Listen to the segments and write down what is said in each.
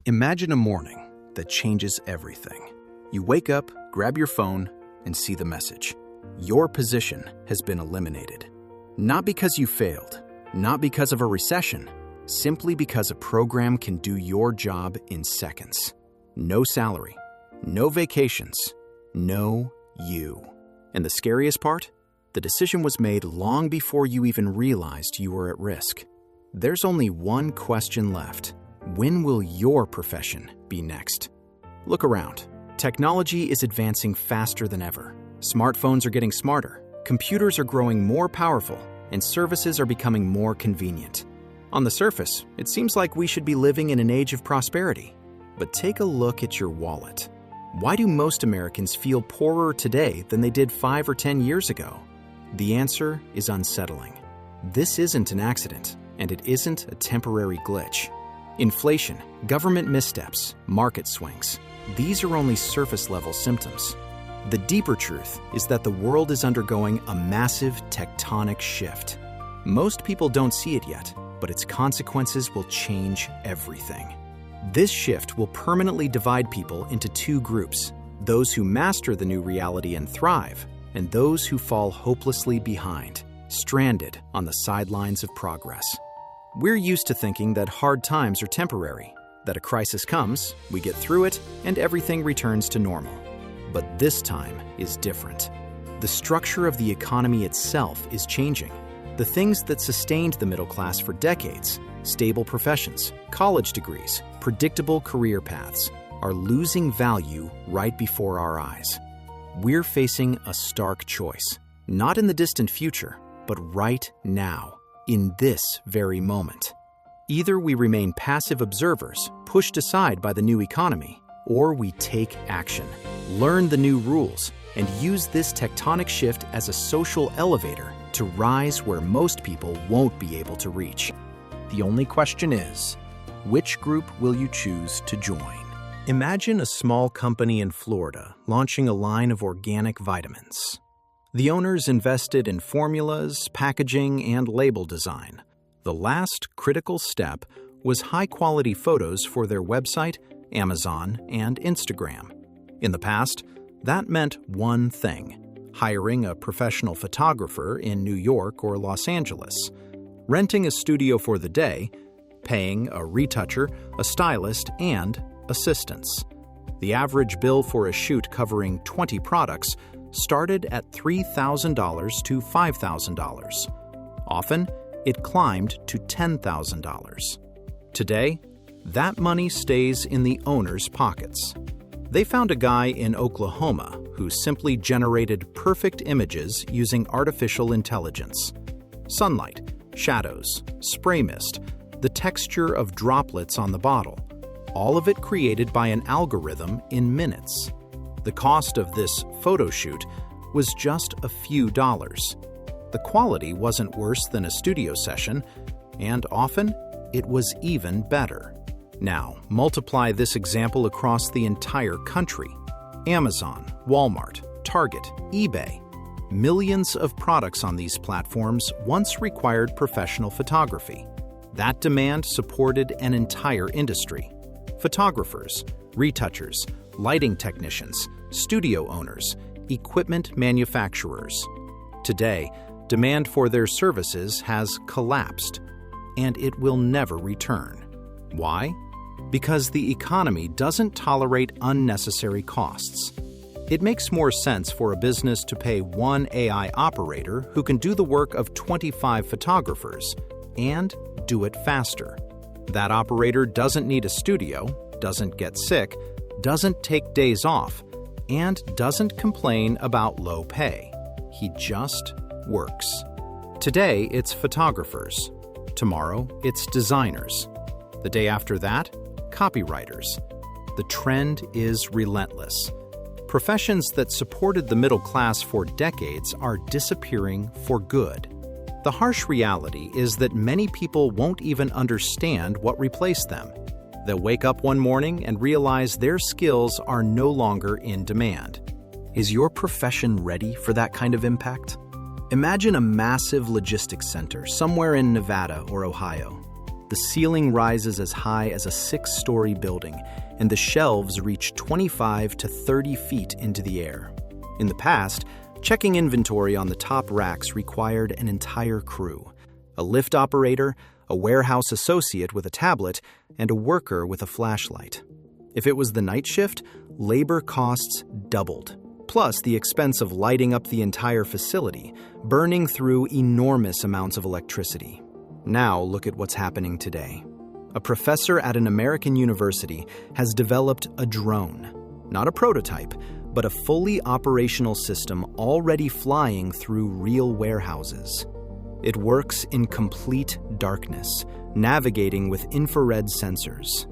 Imagine a morning that changes everything. You wake up, grab your phone, and see the message. Your position has been eliminated. Not because you failed, not because of a recession, simply because a program can do your job in seconds. No salary, no vacations, no you. And the scariest part? The decision was made long before you even realized you were at risk. There's only one question left. When will your profession be next? Look around. Technology is advancing faster than ever. Smartphones are getting smarter, computers are growing more powerful, and services are becoming more convenient. On the surface, it seems like we should be living in an age of prosperity. But take a look at your wallet. Why do most Americans feel poorer today than they did 5 or 10 years ago? The answer is unsettling. This isn't an accident, and it isn't a temporary glitch. Inflation, government missteps, market swings. These are only surface-level symptoms. The deeper truth is that the world is undergoing a massive tectonic shift. Most people don't see it yet, but its consequences will change everything. This shift will permanently divide people into two groups: those who master the new reality and thrive, and those who fall hopelessly behind, stranded on the sidelines of progress. We're used to thinking that hard times are temporary, that a crisis comes, we get through it, and everything returns to normal. But this time is different. The structure of the economy itself is changing. The things that sustained the middle class for decades, stable professions, college degrees, predictable career paths, are losing value right before our eyes. We're facing a stark choice, not in the distant future, but right now, in this very moment. Either we remain passive observers, pushed aside by the new economy, or we take action, learn the new rules, and use this tectonic shift as a social elevator to rise where most people won't be able to reach. The only question is, which group will you choose to join? Imagine a small company in Florida launching a line of organic vitamins. The owners invested in formulas, packaging, and label design. The last critical step was high-quality photos for their website, Amazon, and Instagram. In the past, that meant one thing: hiring a professional photographer in New York or Los Angeles, renting a studio for the day, paying a retoucher, a stylist, and assistants. The average bill for a shoot covering 20 products started at $3,000 to $5,000. Often, it climbed to $10,000. Today, that money stays in the owner's pockets. They found a guy in Oklahoma who simply generated perfect images using artificial intelligence. Sunlight, shadows, spray mist, the texture of droplets on the bottle, all of it created by an algorithm in minutes. The cost of this photo shoot was just a few dollars. The quality wasn't worse than a studio session, and often it was even better. Now, multiply this example across the entire country. Amazon, Walmart, Target, eBay. Millions of products on these platforms once required professional photography. That demand supported an entire industry. Photographers, retouchers, lighting technicians, studio owners, equipment manufacturers. Today, demand for their services has collapsed, and it will never return. Why? Because the economy doesn't tolerate unnecessary costs. It makes more sense for a business to pay one AI operator who can do the work of 25 photographers and do it faster. That operator doesn't need a studio, doesn't get sick, doesn't take days off, and doesn't complain about low pay. He just works. Today, it's photographers. Tomorrow, it's designers. The day after that, copywriters. The trend is relentless. Professions that supported the middle class for decades are disappearing for good. The harsh reality is that many people won't even understand what replaced them. They'll wake up one morning and realize their skills are no longer in demand. Is your profession ready for that kind of impact? Imagine a massive logistics center somewhere in Nevada or Ohio. The ceiling rises as high as a 6-story building, and the shelves reach 25 to 30 feet into the air. In the past, checking inventory on the top racks required an entire crew: a lift operator, a warehouse associate with a tablet, and a worker with a flashlight. If it was the night shift, labor costs doubled, plus the expense of lighting up the entire facility, burning through enormous amounts of electricity. Now look at what's happening today. A professor at an American university has developed a drone, not a prototype, but a fully operational system already flying through real warehouses. It works in complete darkness, navigating with infrared sensors.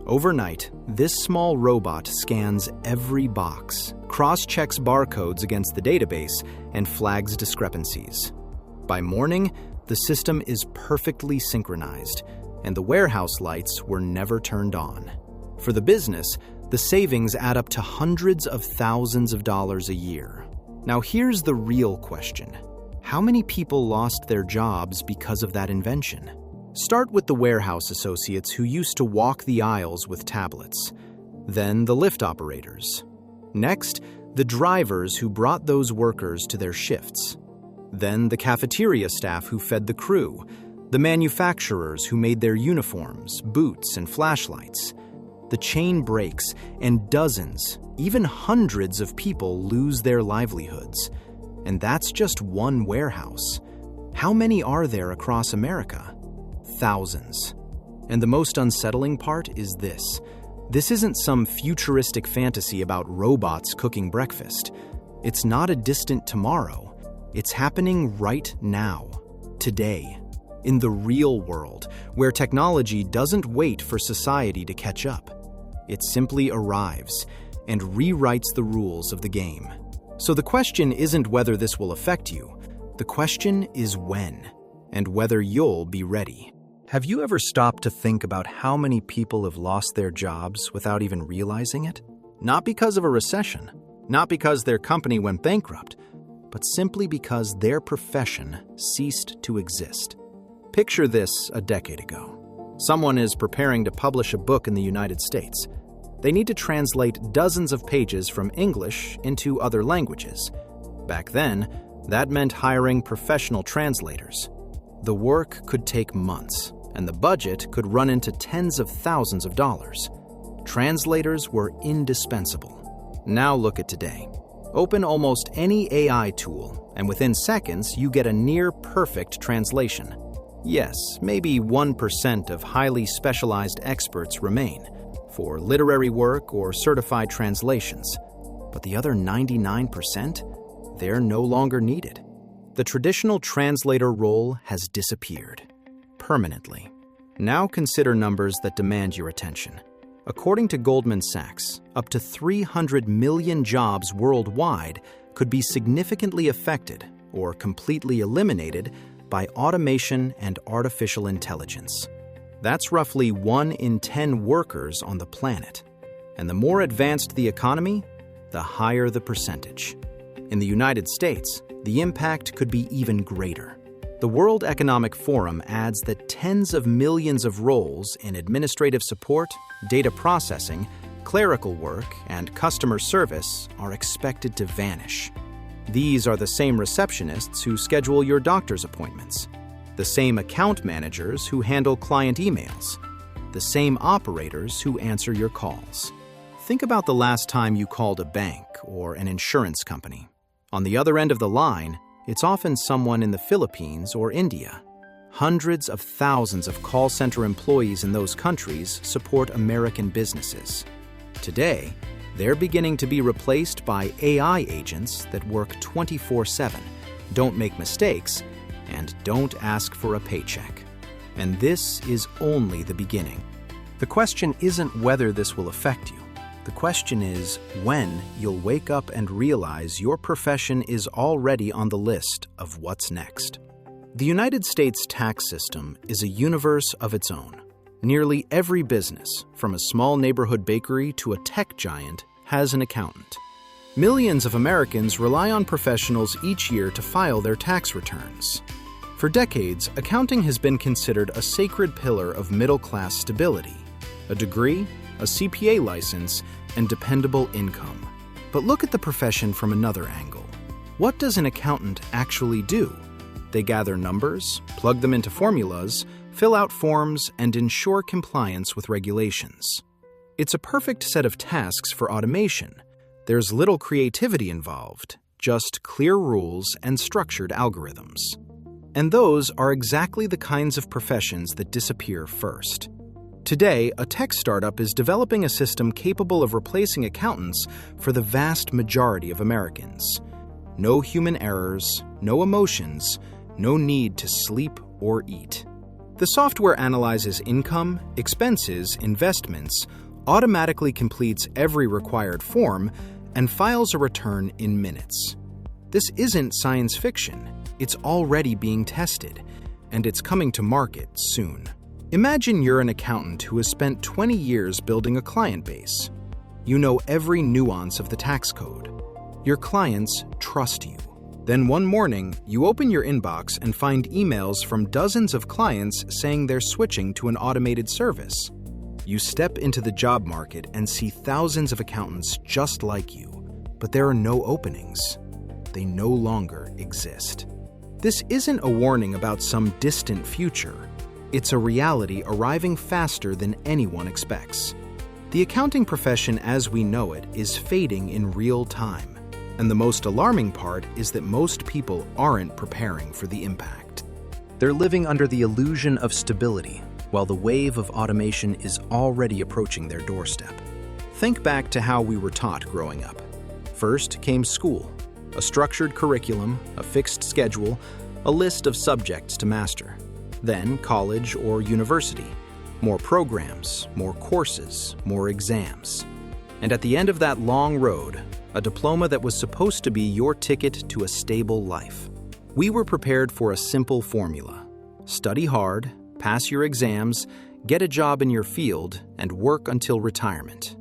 Overnight, this small robot scans every box, cross-checks barcodes against the database, and flags discrepancies. By morning, the system is perfectly synchronized, and the warehouse lights were never turned on. For the business, the savings add up to hundreds of thousands of dollars a year. Now here's the real question. How many people lost their jobs because of that invention? Start with the warehouse associates who used to walk the aisles with tablets. Then the lift operators. Next, the drivers who brought those workers to their shifts. Then the cafeteria staff who fed the crew. The manufacturers who made their uniforms, boots, and flashlights. The chain breaks, and dozens, even hundreds of people lose their livelihoods. And that's just one warehouse. How many are there across America? Thousands. And the most unsettling part is this. This isn't some futuristic fantasy about robots cooking breakfast. It's not a distant tomorrow. It's happening right now, today, in the real world, where technology doesn't wait for society to catch up. It simply arrives and rewrites the rules of the game. So the question isn't whether this will affect you. The question is when, and whether you'll be ready. Have you ever stopped to think about how many people have lost their jobs without even realizing it? Not because of a recession, not because their company went bankrupt, but simply because their profession ceased to exist. Picture this a decade ago. Someone is preparing to publish a book in the United States. They need to translate dozens of pages from English into other languages. Back then, that meant hiring professional translators. The work could take months, and the budget could run into tens of thousands of dollars. Translators were indispensable. Now look at today. Open almost any AI tool, and within seconds, you get a near-perfect translation. Yes, maybe 1% of highly specialized experts remain, for literary work or certified translations. But the other 99%, they're no longer needed. The traditional translator role has disappeared. Permanently. Now consider numbers that demand your attention. According to Goldman Sachs, up to 300 million jobs worldwide could be significantly affected or completely eliminated by automation and artificial intelligence. That's roughly 1 in 10 workers on the planet. And the more advanced the economy, the higher the percentage. In the United States, the impact could be even greater. The World Economic Forum adds that tens of millions of roles in administrative support, data processing, clerical work, and customer service are expected to vanish. These are the same receptionists who schedule your doctor's appointments, the same account managers who handle client emails, the same operators who answer your calls. Think about the last time you called a bank or an insurance company. On the other end of the line, it's often someone in the Philippines or India. Hundreds of thousands of call center employees in those countries support American businesses. Today, they're beginning to be replaced by AI agents that work 24/7, don't make mistakes, and don't ask for a paycheck. And this is only the beginning. The question isn't whether this will affect you. The question is when you'll wake up and realize your profession is already on the list of what's next. The United States tax system is a universe of its own. Nearly every business, from a small neighborhood bakery to a tech giant, has an accountant. Millions of Americans rely on professionals each year to file their tax returns. For decades, accounting has been considered a sacred pillar of middle-class stability, a degree, a CPA license, and dependable income. But look at the profession from another angle. What does an accountant actually do? They gather numbers, plug them into formulas, fill out forms, and ensure compliance with regulations. It's a perfect set of tasks for automation. There's little creativity involved, just clear rules and structured algorithms. And those are exactly the kinds of professions that disappear first. Today, a tech startup is developing a system capable of replacing accountants for the vast majority of Americans. No human errors, no emotions, no need to sleep or eat. The software analyzes income, expenses, investments, automatically completes every required form, and files a return in minutes. This isn't science fiction. It's already being tested, and it's coming to market soon. Imagine you're an accountant who has spent 20 years building a client base. You know every nuance of the tax code. Your clients trust you. Then one morning, you open your inbox and find emails from dozens of clients saying they're switching to an automated service. You step into the job market and see thousands of accountants just like you, but there are no openings. They no longer exist. This isn't a warning about some distant future. It's a reality arriving faster than anyone expects. The accounting profession as we know it is fading in real time. And the most alarming part is that most people aren't preparing for the impact. They're living under the illusion of stability, while the wave of automation is already approaching their doorstep. Think back to how we were taught growing up. First came school, a structured curriculum, a fixed schedule, a list of subjects to master. Then college or university, more programs, more courses, more exams. And at the end of that long road, a diploma that was supposed to be your ticket to a stable life. We were prepared for a simple formula: study hard, pass your exams, get a job in your field, and work until retirement.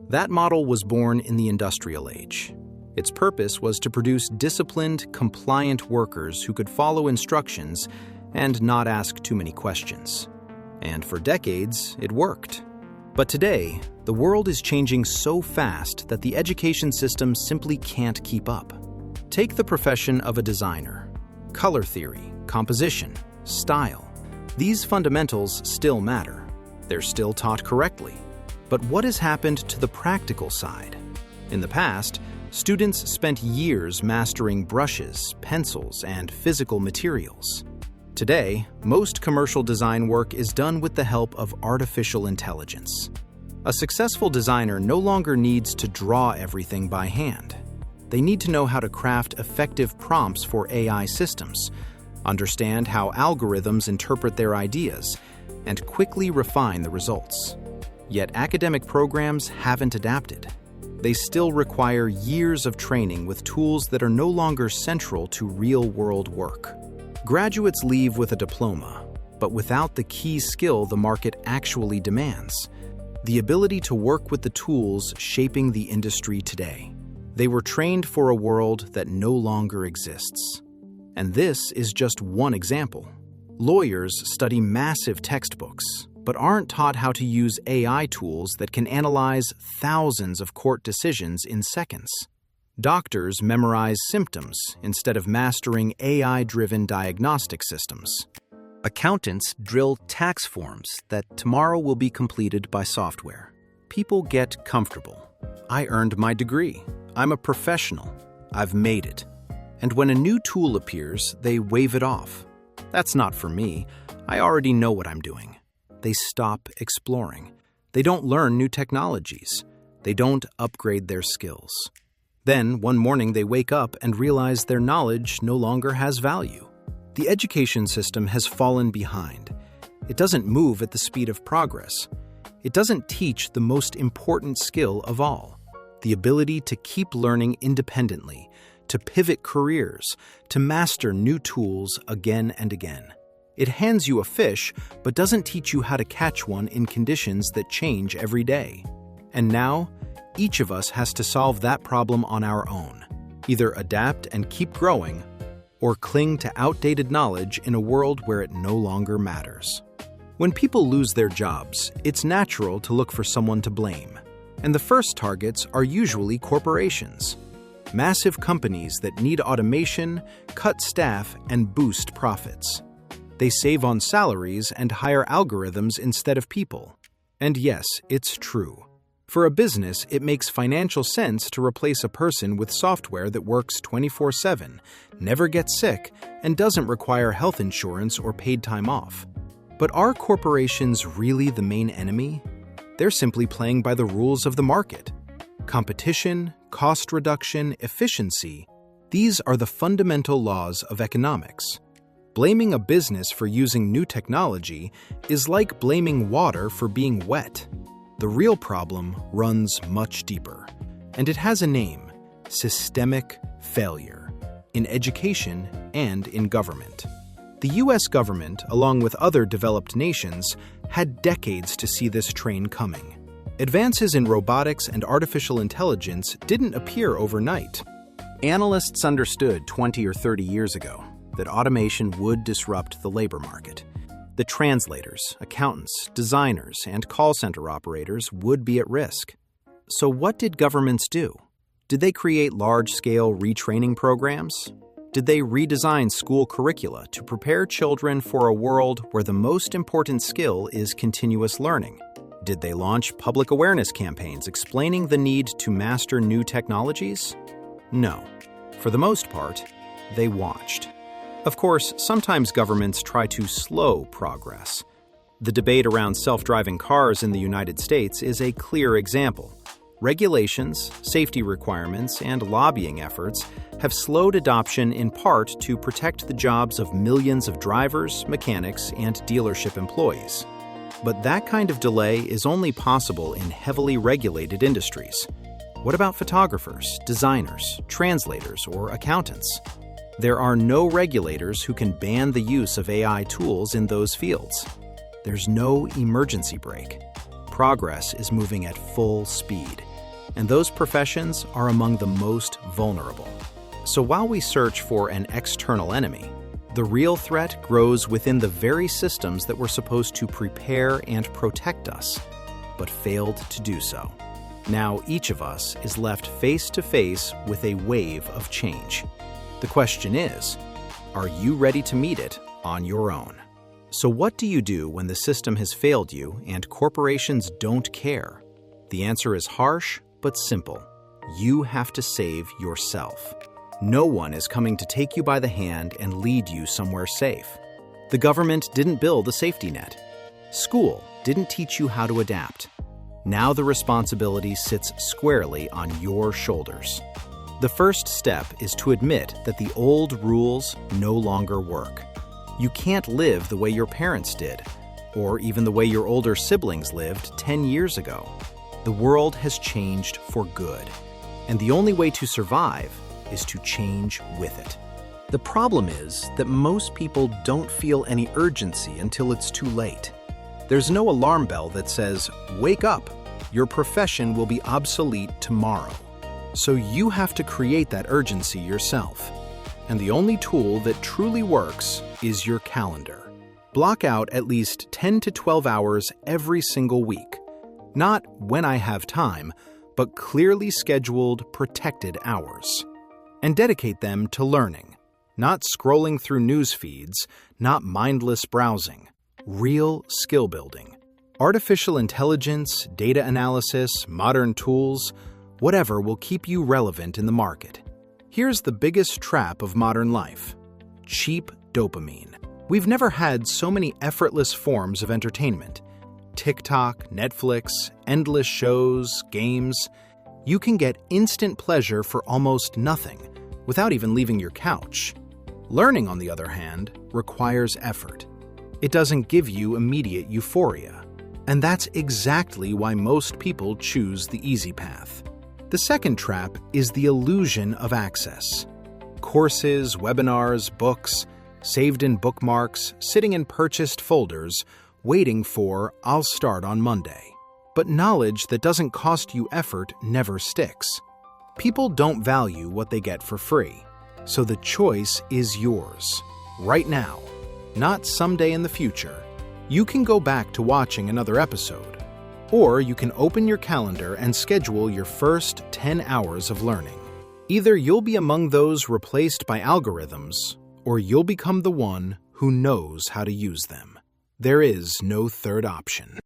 That model was born in the industrial age. Its purpose was to produce disciplined, compliant workers who could follow instructions and not ask too many questions. And for decades, it worked. But today, the world is changing so fast that the education system simply can't keep up. Take the profession of a designer. Color theory, composition, style. These fundamentals still matter. They're still taught correctly. But what has happened to the practical side? In the past, students spent years mastering brushes, pencils, and physical materials. Today, most commercial design work is done with the help of artificial intelligence. A successful designer no longer needs to draw everything by hand. They need to know how to craft effective prompts for AI systems, understand how algorithms interpret their ideas, and quickly refine the results. Yet academic programs haven't adapted. They still require years of training with tools that are no longer central to real-world work. Graduates leave with a diploma, but without the key skill the market actually demands: the ability to work with the tools shaping the industry today. They were trained for a world that no longer exists. And this is just one example. Lawyers study massive textbooks, but aren't taught how to use AI tools that can analyze thousands of court decisions in seconds. Doctors memorize symptoms instead of mastering AI-driven diagnostic systems. Accountants drill tax forms that tomorrow will be completed by software. People get comfortable. I earned my degree. I'm a professional. I've made it. And when a new tool appears, they wave it off. That's not for me. I already know what I'm doing. They stop exploring. They don't learn new technologies. They don't upgrade their skills. Then, one morning, they wake up and realize their knowledge no longer has value. The education system has fallen behind. It doesn't move at the speed of progress. It doesn't teach the most important skill of all: the ability to keep learning independently, to pivot careers, to master new tools again and again. It hands you a fish, but doesn't teach you how to catch one in conditions that change every day. And now, each of us has to solve that problem on our own. Either adapt and keep growing, or cling to outdated knowledge in a world where it no longer matters. When people lose their jobs, it's natural to look for someone to blame. And the first targets are usually corporations. Massive companies that need automation, cut staff, and boost profits. They save on salaries and hire algorithms instead of people. And yes, it's true. For a business, it makes financial sense to replace a person with software that works 24/7, never gets sick, and doesn't require health insurance or paid time off. But are corporations really the main enemy? They're simply playing by the rules of the market. Competition, cost reduction, efficiency, these are the fundamental laws of economics. Blaming a business for using new technology is like blaming water for being wet. The real problem runs much deeper, and it has a name: systemic failure, in education and in government. The US government, along with other developed nations, had decades to see this train coming. Advances in robotics and artificial intelligence didn't appear overnight. Analysts understood 20 or 30 years ago that automation would disrupt the labor market. The translators, accountants, designers, and call center operators would be at risk. So what did governments do? Did they create large-scale retraining programs? Did they redesign school curricula to prepare children for a world where the most important skill is continuous learning? Did they launch public awareness campaigns explaining the need to master new technologies? No. For the most part, they watched. Of course, sometimes governments try to slow progress. The debate around self-driving cars in the United States is a clear example. Regulations, safety requirements, and lobbying efforts have slowed adoption in part to protect the jobs of millions of drivers, mechanics, and dealership employees. But that kind of delay is only possible in heavily regulated industries. What about photographers, designers, translators, or accountants? There are no regulators who can ban the use of AI tools in those fields. There's no emergency brake. Progress is moving at full speed, and those professions are among the most vulnerable. So while we search for an external enemy, the real threat grows within the very systems that were supposed to prepare and protect us, but failed to do so. Now each of us is left face to face with a wave of change. The question is, are you ready to meet it on your own? So what do you do when the system has failed you and corporations don't care? The answer is harsh but simple. You have to save yourself. No one is coming to take you by the hand and lead you somewhere safe. The government didn't build a safety net. School didn't teach you how to adapt. Now the responsibility sits squarely on your shoulders. The first step is to admit that the old rules no longer work. You can't live the way your parents did, or even the way your older siblings lived 10 years ago. The world has changed for good, and the only way to survive is to change with it. The problem is that most people don't feel any urgency until it's too late. There's no alarm bell that says, "Wake up, your profession will be obsolete tomorrow." So you have to create that urgency yourself. And the only tool that truly works is your calendar. Block out at least 10 to 12 hours every single week. Not when I have time, but clearly scheduled, protected hours. And dedicate them to learning, not scrolling through news feeds, not mindless browsing. Real skill building. Artificial intelligence, data analysis, modern tools, whatever will keep you relevant in the market. Here's the biggest trap of modern life: cheap dopamine. We've never had so many effortless forms of entertainment. TikTok, Netflix, endless shows, games. You can get instant pleasure for almost nothing, without even leaving your couch. Learning, on the other hand, requires effort. It doesn't give you immediate euphoria. And that's exactly why most people choose the easy path. The second trap is the illusion of access. Courses, webinars, books, saved in bookmarks, sitting in purchased folders, waiting for "I'll start on Monday." But knowledge that doesn't cost you effort never sticks. People don't value what they get for free. So the choice is yours, right now, not someday in the future. You can go back to watching another episode, or you can open your calendar and schedule your first 10 hours of learning. Either you'll be among those replaced by algorithms, or you'll become the one who knows how to use them. There is no third option.